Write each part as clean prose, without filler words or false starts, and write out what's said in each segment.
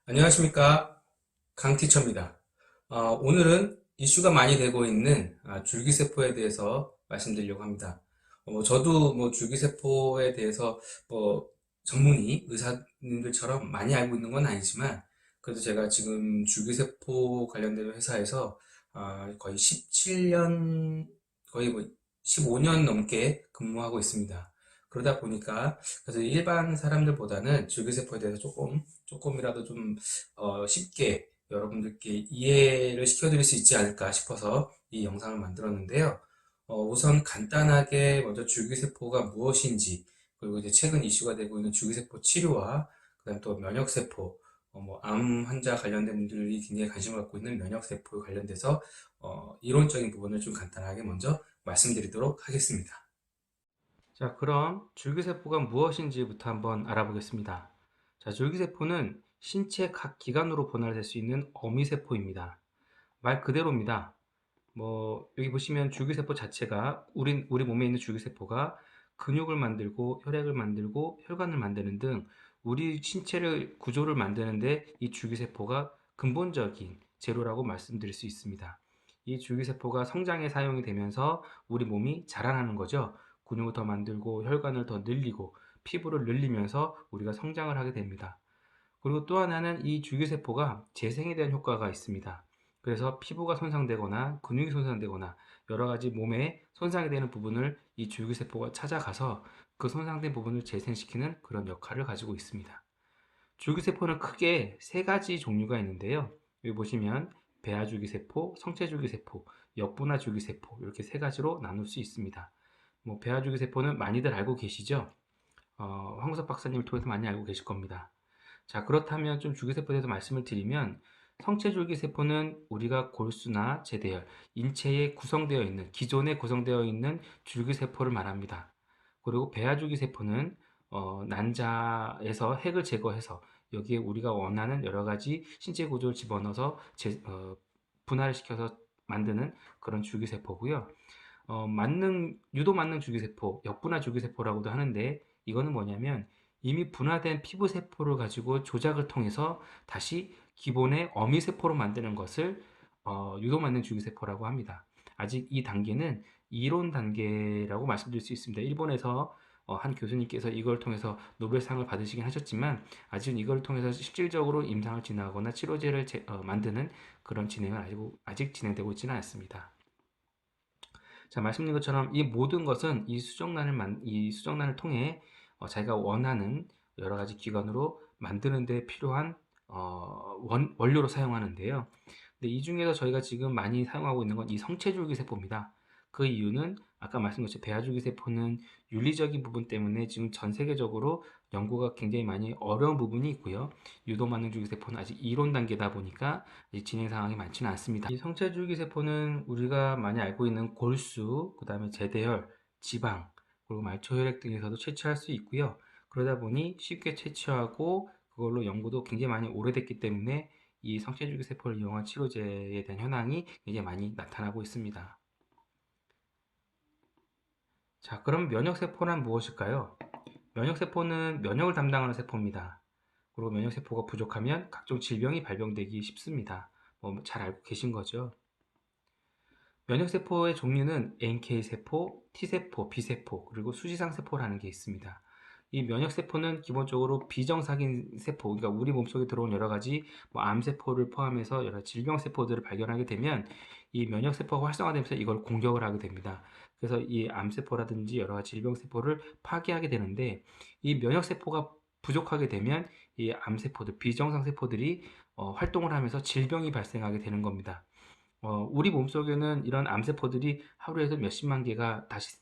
안녕하십니까. 강티처입니다. 오늘은 이슈가 많이 되고 있는 줄기세포에 대해서 말씀드리려고 합니다. 저도 줄기세포에 대해서 뭐 전문의 의사님들처럼 많이 알고 있는 건 아니지만 그래도 제가 지금 줄기세포 관련된 회사에서 거의 17년, 거의 15년 넘게 근무하고 있습니다. 그러다 보니까 그래서 일반 사람들보다는 줄기세포에 대해서 조금이라도 좀 쉽게 여러분들께 이해를 시켜드릴 수 있지 않을까 싶어서 이 영상을 만들었는데요. 우선 간단하게 먼저 줄기세포가 무엇인지, 그리고 이제 최근 이슈가 되고 있는 줄기세포 치료와 그다음 또 면역세포, 암 환자 관련된 분들이 굉장히 관심을 갖고 있는 면역세포에 관련돼서 이론적인 부분을 좀 간단하게 먼저 말씀드리도록 하겠습니다. 자, 그럼 줄기세포가 무엇인지부터 한번 알아보겠습니다. 자, 줄기세포는 신체 각 기관으로 분할될 수 있는 어미세포입니다. 말 그대로입니다. 여기 보시면 줄기세포 자체가 우리 몸에 있는 줄기세포가 근육을 만들고 혈액을 만들고 혈관을 만드는 등 우리 신체를 구조를 만드는데 이 줄기세포가 근본적인 재료라고 말씀드릴 수 있습니다. 이 줄기세포가 성장에 사용이 되면서 우리 몸이 자라나는 거죠. 근육을 더 만들고 혈관을 더 늘리고 피부를 늘리면서 우리가 성장을 하게 됩니다. 그리고 또 하나는 이 줄기세포가 재생에 대한 효과가 있습니다. 그래서 피부가 손상되거나 근육이 손상되거나 여러 가지 몸에 손상이 되는 부분을 이 줄기세포가 찾아가서 그 손상된 부분을 재생시키는 그런 역할을 가지고 있습니다. 줄기세포는 크게 세 가지 종류가 있는데요. 여기 보시면 배아줄기세포, 성체줄기세포, 역분화줄기세포 이렇게 세 가지로 나눌 수 있습니다. 배아줄기세포는 많이들 알고 계시죠? 황우석 박사님을 통해서 많이 알고 계실 겁니다. 자, 그렇다면 좀 줄기세포에 대해서 말씀을 드리면 성체줄기세포는 우리가 골수나 제대혈, 인체에 구성되어 있는 기존에 구성되어 있는 줄기세포를 말합니다. 그리고 배아줄기세포는 난자에서 핵을 제거해서 여기에 우리가 원하는 여러 가지 신체 구조를 집어넣어서 분할을 시켜서 만드는 그런 줄기세포고요. 유도 만능 줄기세포, 역분화 줄기세포라고도 하는데 이거는 뭐냐면 이미 분화된 피부세포를 가지고 조작을 통해서 다시 기본의 어미세포로 만드는 것을 유도 만능 줄기세포라고 합니다. 아직 이 단계는 이론 단계라고 말씀드릴 수 있습니다. 일본에서 한 교수님께서 이걸 통해서 노벨상을 받으시긴 하셨지만 아직은 이걸 통해서 실질적으로 임상을 진행하거나 치료제를 만드는 그런 진행은 아직 진행되고 있지는 않습니다. 자, 말씀드린 것처럼 이 모든 것은 이 수정란을 통해 자기가 원하는 여러 가지 기관으로 만드는 데 필요한 원료로 사용하는데요. 근데 이 중에서 저희가 지금 많이 사용하고 있는 건 이 성체줄기 세포입니다. 그 이유는 아까 말씀드린 것처럼 배아줄기 세포는 윤리적인 부분 때문에 지금 전 세계적으로 연구가 굉장히 많이 어려운 부분이 있고요. 유도만능줄기 세포는 아직 이론 단계다 보니까 진행 상황이 많지는 않습니다. 이 성체줄기 세포는 우리가 많이 알고 있는 골수, 그 다음에 제대혈, 지방, 그리고 말초혈액 등에서도 채취할 수 있고요. 그러다 보니 쉽게 채취하고 그걸로 연구도 굉장히 많이 오래됐기 때문에 이 성체줄기 세포를 이용한 치료제에 대한 현황이 굉장히 많이 나타나고 있습니다. 자, 그럼 면역세포란 무엇일까요? 면역세포는 면역을 담당하는 세포입니다. 그리고 면역세포가 부족하면 각종 질병이 발병되기 쉽습니다. 잘 알고 계신 거죠? 면역세포의 종류는 NK세포, T세포, B세포, 그리고 수지상세포라는 게 있습니다. 이 면역세포는 기본적으로 비정상인 세포, 그러니까 우리 몸속에 들어온 여러 가지 암세포를 포함해서 여러 질병세포들을 발견하게 되면 이 면역세포가 활성화되면서 이걸 공격을 하게 됩니다. 그래서 이 암세포라든지 여러 가지 질병세포를 파괴하게 되는데 이 면역세포가 부족하게 되면 이 암세포들, 비정상세포들이 활동을 하면서 질병이 발생하게 되는 겁니다. 우리 몸속에는 이런 암세포들이 하루에도 몇십만 개가 다시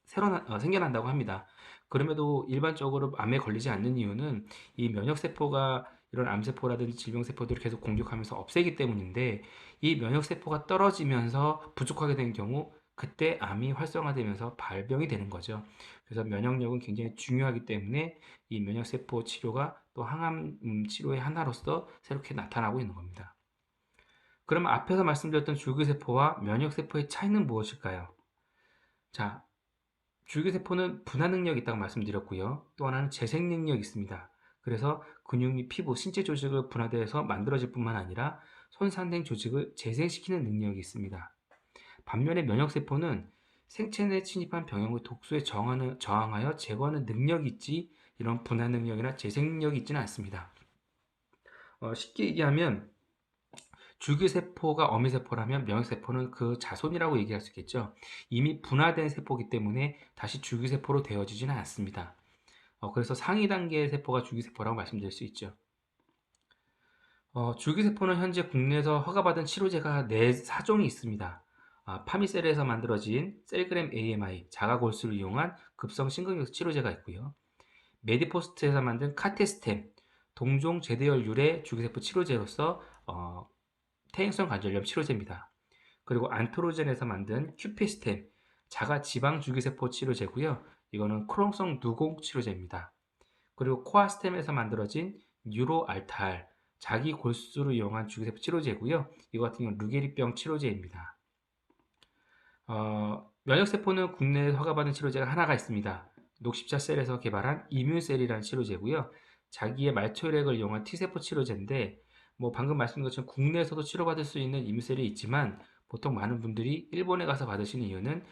생겨난다고 합니다. 그럼에도 일반적으로 암에 걸리지 않는 이유는 이 면역세포가 이런 암세포라든지 질병세포들을 계속 공격하면서 없애기 때문인데 이 면역세포가 떨어지면서 부족하게 된 경우 그때 암이 활성화되면서 발병이 되는 거죠. 그래서 면역력은 굉장히 중요하기 때문에 이 면역세포 치료가 또 항암 치료의 하나로서 새롭게 나타나고 있는 겁니다. 그럼 앞에서 말씀드렸던 줄기세포와 면역세포의 차이는 무엇일까요? 자, 줄기세포는 분화 능력이 있다고 말씀드렸고요. 또 하나는 재생 능력이 있습니다. 그래서 근육 및 피부, 신체 조직을 분화돼서 만들어질 뿐만 아니라 손상된 조직을 재생시키는 능력이 있습니다. 반면에 면역세포는 생체 내 침입한 병역을 독소에 저항하여 제거하는 능력이 있지 이런 분할 능력이나 재생 능력이 있지는 않습니다. 쉽게 얘기하면 줄기세포가 어미세포라면 면역세포는 그 자손이라고 얘기할 수 있겠죠. 이미 분화된 세포이기 때문에 다시 줄기세포로 되어지지는 않습니다. 그래서 상위 단계의 세포가 줄기세포라고 말씀드릴 수 있죠. 줄기세포는 현재 국내에서 허가받은 치료제가 4종이 있습니다. 파미셀에서 만들어진 셀그램 AMI, 자가골수를 이용한 급성 심근경색 치료제가 있고요. 메디포스트에서 만든 카테스템, 동종 제대열 유래 줄기세포 치료제로서 퇴행성 관절염 치료제입니다. 그리고 안트로젠에서 만든 큐피스템, 자가 지방 줄기세포 치료제고요. 이거는 크론성 누공 치료제입니다. 그리고 코아스템에서 만들어진 뉴로알탈, 자기 골수를 이용한 줄기세포 치료제고요. 이거 같은 경우는 루게리병 치료제입니다. 면역세포는 국내에 허가받은 치료제가 하나가 있습니다. 녹십자셀에서 개발한 이뮨셀이라는 치료제고요. 자기의 말초혈액을 이용한 T세포 치료제인데 방금 말씀드린 것처럼 국내에서도 치료받을 수 있는 이뮨셀이 있지만 보통 많은 분들이 일본에 가서 받으시는 이유는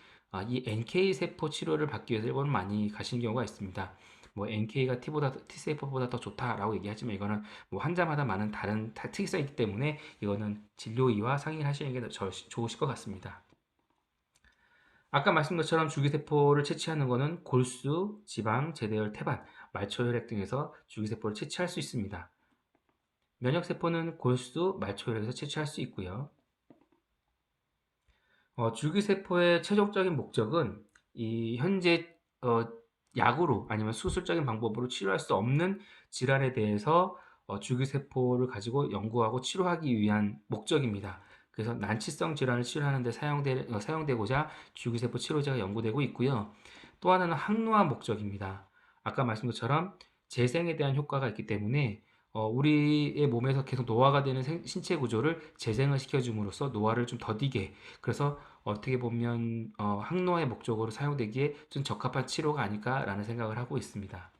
이 NK세포 치료를 받기 위해서 일본을 많이 가시는 경우가 있습니다. NK가 T세포보다 더 좋다라고 얘기하지만 이거는 환자마다 많은 다른 특이성이 있기 때문에 이거는 진료의와 상의를 하시는 게 더 좋으실 것 같습니다. 아까 말씀드린 것처럼 줄기세포를 채취하는 것은 골수, 지방, 제대열, 태반, 말초혈액 등에서 줄기세포를 채취할 수 있습니다. 면역세포는 골수, 말초혈액에서 채취할 수 있고요. 줄기세포의 최종적인 목적은 이 현재 약으로 아니면 수술적인 방법으로 치료할 수 없는 질환에 대해서 줄기세포를 가지고 연구하고 치료하기 위한 목적입니다. 그래서 난치성 질환을 치료하는 데 사용되고자 줄기세포 치료제가 연구되고 있고요. 또 하나는 항노화 목적입니다. 아까 말씀드린 것처럼 재생에 대한 효과가 있기 때문에 우리의 몸에서 계속 노화가 되는 신체 구조를 재생을 시켜줌으로써 노화를 좀 더디게, 그래서 어떻게 보면 항노화의 목적으로 사용되기에 좀 적합한 치료가 아닐까라는 생각을 하고 있습니다.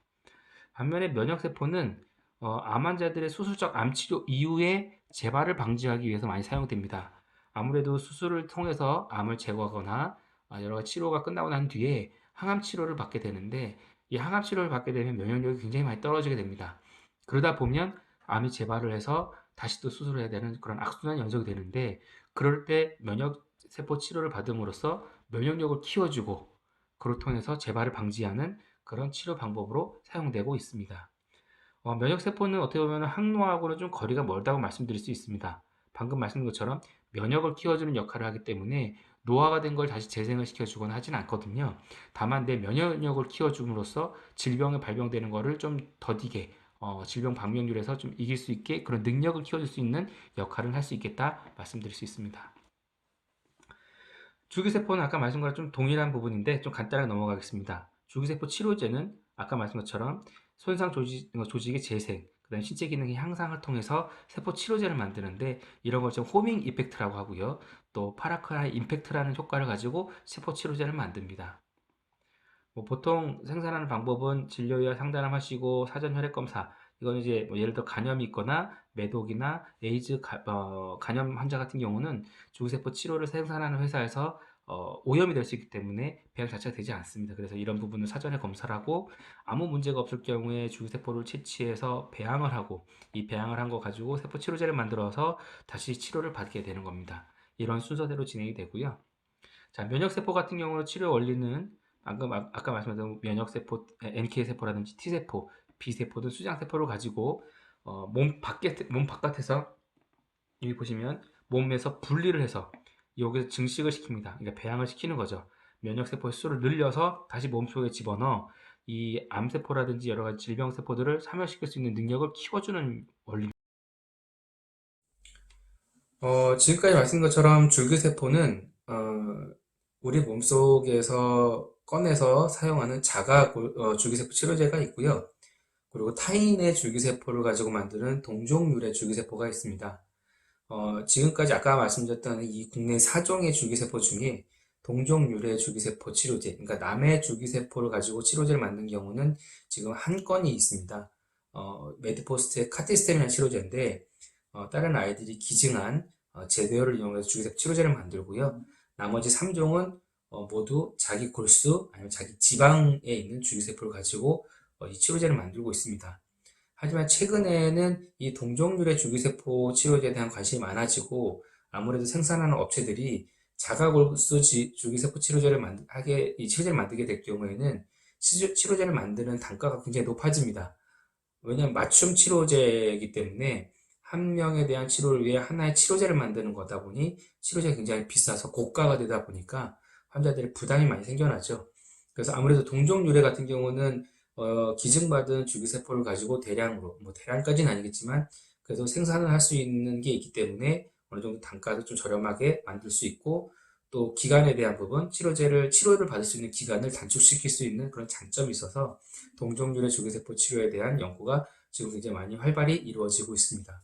반면에 면역세포는 암 환자들의 수술적 암치료 이후에 재발을 방지하기 위해서 많이 사용됩니다. 아무래도 수술을 통해서 암을 제거하거나 여러 가지 치료가 끝나고 난 뒤에 항암 치료를 받게 되는데 이 항암 치료를 받게 되면 면역력이 굉장히 많이 떨어지게 됩니다. 그러다 보면 암이 재발을 해서 다시 또 수술을 해야 되는 그런 악순환 연속이 되는데 그럴 때 면역세포 치료를 받음으로써 면역력을 키워주고 그를 통해서 재발을 방지하는 그런 치료 방법으로 사용되고 있습니다. 면역세포는 어떻게 보면 항노화하고는 좀 거리가 멀다고 말씀드릴 수 있습니다. 방금 말씀드린 것처럼 면역을 키워주는 역할을 하기 때문에 노화가 된 걸 다시 재생을 시켜주거나 하진 않거든요. 다만 내 면역력을 키워줌으로써 질병이 발병되는 것을 좀 더디게 질병 방면률에서 좀 이길 수 있게 그런 능력을 키워줄 수 있는 역할을 할 수 있겠다 말씀드릴 수 있습니다. 줄기세포는 아까 말씀과 좀 동일한 부분인데 좀 간단하게 넘어가겠습니다. 줄기세포 치료제는 아까 말씀한 것처럼 손상 조직의 재생, 그다음 신체 기능의 향상을 통해서 세포 치료제를 만드는데 이런 걸 좀 호밍 이펙트라고 하고요. 또 파라크라이 임팩트라는 효과를 가지고 세포 치료제를 만듭니다. 보통 생산하는 방법은 진료의와 상담하시고 사전 혈액 검사, 이건 이제 예를 들어 간염이 있거나 매독이나 에이즈 간염 환자 같은 경우는 줄기세포 치료를 생산하는 회사에서 오염이 될 수 있기 때문에 배양 자체가 되지 않습니다. 그래서 이런 부분을 사전에 검사를 하고 아무 문제가 없을 경우에 줄기세포를 채취해서 배양을 하고 이 배양을 한 거 가지고 세포 치료제를 만들어서 다시 치료를 받게 되는 겁니다. 이런 순서대로 진행이 되고요. 자, 면역세포 같은 경우는 치료 원리는 방금 아까 말씀드린 면역세포, NK세포라든지 T세포, B세포 등 수장세포를 가지고 몸 바깥에서 여기 보시면 몸에서 분리를 해서 여기서 증식을 시킵니다. 그러니까 배양을 시키는 거죠. 면역세포의 수를 늘려서 다시 몸속에 집어넣어 이 암세포라든지 여러 가지 질병세포들을 사멸시킬 수 있는 능력을 키워주는 원리. 지금까지 말씀드린 것처럼 줄기세포는 우리 몸속에서 꺼내서 사용하는 줄기세포 치료제가 있고요. 그리고 타인의 줄기세포를 가지고 만드는 동종유래 줄기세포가 있습니다. 지금까지 아까 말씀드렸던 이 국내 4종의 줄기세포 중에 동종유래 줄기세포 치료제, 그러니까 남의 줄기세포를 가지고 치료제를 만든 경우는 지금 한 건이 있습니다. 메드포스트의 카티스템이라는 치료제인데, 다른 아이들이 기증한 제도혈을 이용해서 줄기세포 치료제를 만들고요. 나머지 3종은 모두 자기 골수 아니면 자기 지방에 있는 줄기세포를 가지고 이 치료제를 만들고 있습니다. 하지만 최근에는 이 동종류의 줄기세포 치료제에 대한 관심이 많아지고, 아무래도 생산하는 업체들이 자가골수 줄기세포 이 치료제를 만들게 될 경우에는 치료제를 만드는 단가가 굉장히 높아집니다. 왜냐하면 맞춤 치료제이기 때문에 한 명에 대한 치료를 위해 하나의 치료제를 만드는 거다 보니 치료제가 굉장히 비싸서 고가가 되다 보니까 환자들의 부담이 많이 생겨나죠. 그래서 아무래도 동종유래 같은 경우는 기증받은 줄기세포를 가지고 대량으로, 뭐 대량까지는 아니겠지만 그래도 생산을 할 수 있는 게 있기 때문에 어느 정도 단가도 좀 저렴하게 만들 수 있고, 또 기간에 대한 부분, 치료를 받을 수 있는 기간을 단축시킬 수 있는 그런 장점이 있어서 동종류의 줄기세포 치료에 대한 연구가 지금 굉장히 많이 활발히 이루어지고 있습니다.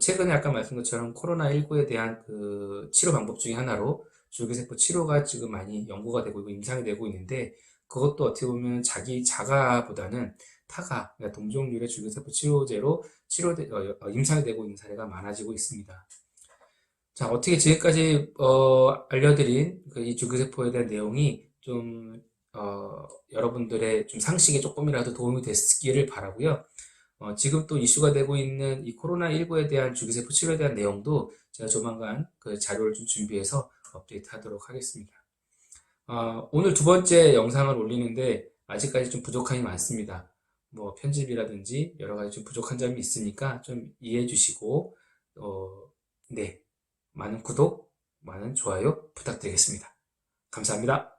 최근에 아까 말씀드린 것처럼 코로나19에 대한 그 치료 방법 중에 하나로 줄기세포 치료가 지금 많이 연구가 되고 있고 임상이 되고 있는데, 그것도 어떻게 보면 자기 자가보다는 타가, 그러니까 동종류의 줄기세포 치료제로 임상이 되고 있는 사례가 많아지고 있습니다. 자, 어떻게 지금까지 알려드린 이 줄기세포에 대한 내용이 좀 여러분들의 좀 상식에 조금이라도 도움이 됐기를 바라고요. 지금 또 이슈가 되고 있는 이 코로나19에 대한 줄기세포 치료에 대한 내용도 제가 조만간 그 자료를 좀 준비해서 업데이트 하도록 하겠습니다. 오늘 두 번째 영상을 올리는데 아직까지 좀 부족함이 많습니다. 뭐 편집이라든지 여러 가지 좀 부족한 점이 있으니까 좀 이해해 주시고, 네. 많은 구독, 많은 좋아요 부탁드리겠습니다. 감사합니다.